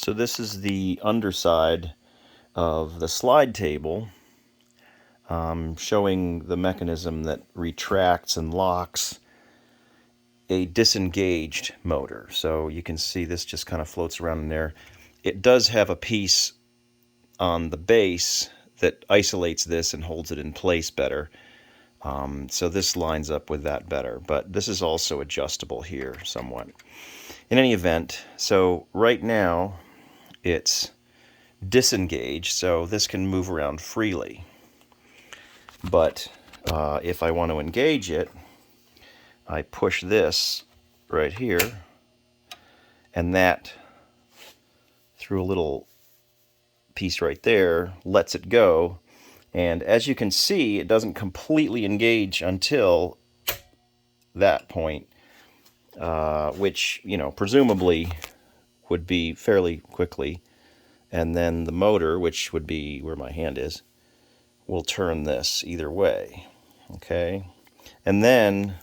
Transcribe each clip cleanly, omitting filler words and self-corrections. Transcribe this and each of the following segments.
So this is the underside of the slide table, showing the mechanism that retracts and locks a disengaged motor. So you can see this just kind of floats around in there. It does have a piece on the base that isolates this and holds it in place better. So this lines up with that better, but this is also adjustable here somewhat. In any event, so right now it's disengaged, so this can move around freely. But if I want to engage it, I push this right here, and that, through a little piece right there, lets it go. And as you can see, it doesn't completely engage until that point, which, you know, presumably would be fairly quickly. And then the motor, which would be where my hand is, will turn this either way. Okay? And then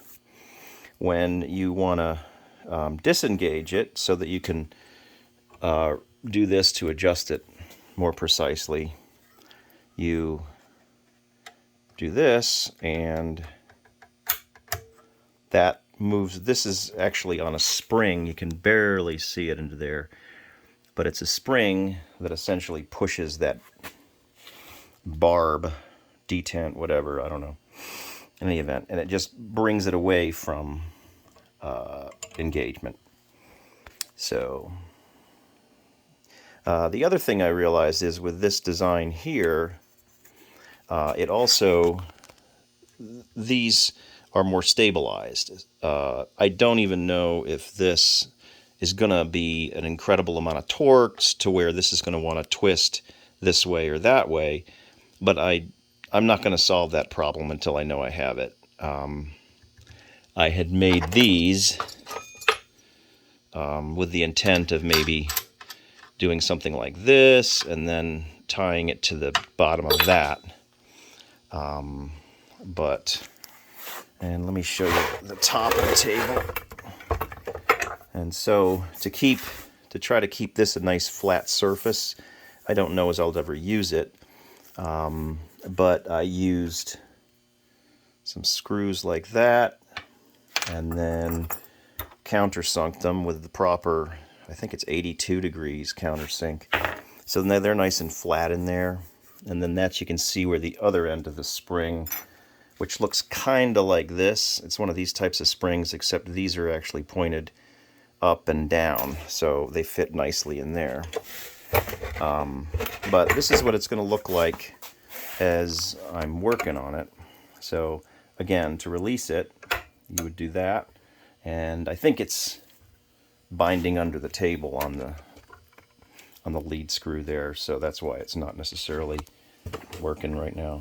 when you want to disengage it so that you can do this to adjust it more precisely, you do this, and that moves. This is actually on a spring. You can barely see it into there, but it's a spring that essentially pushes that barb, detent, whatever, I don't know, in any event, and it just brings it away from engagement. So the other thing I realized is with this design here, it also, these are more stabilized. I don't even know if this is going to be an incredible amount of torques to where this is going to want to twist this way or that way, but I'm not going to solve that problem until I know I have it. I had made these with the intent of maybe doing something like this and then tying it to the bottom of that. And let me show you the top of the table. And so to try to keep this a nice flat surface, I don't know as I'll ever use it, but I used some screws like that and then countersunk them with the proper, I think it's 82 degrees countersink. So now they're nice and flat in there. And then that you can see where the other end of the spring, which looks kind of like this. It's one of these types of springs, except these are actually pointed up and down, so they fit nicely in there. But this is what it's going to look like as I'm working on it. So again, to release it, you would do that, and I think it's binding under the table on the lead screw there, so that's why it's not necessarily working right now.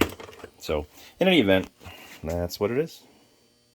So in any event, that's what it is.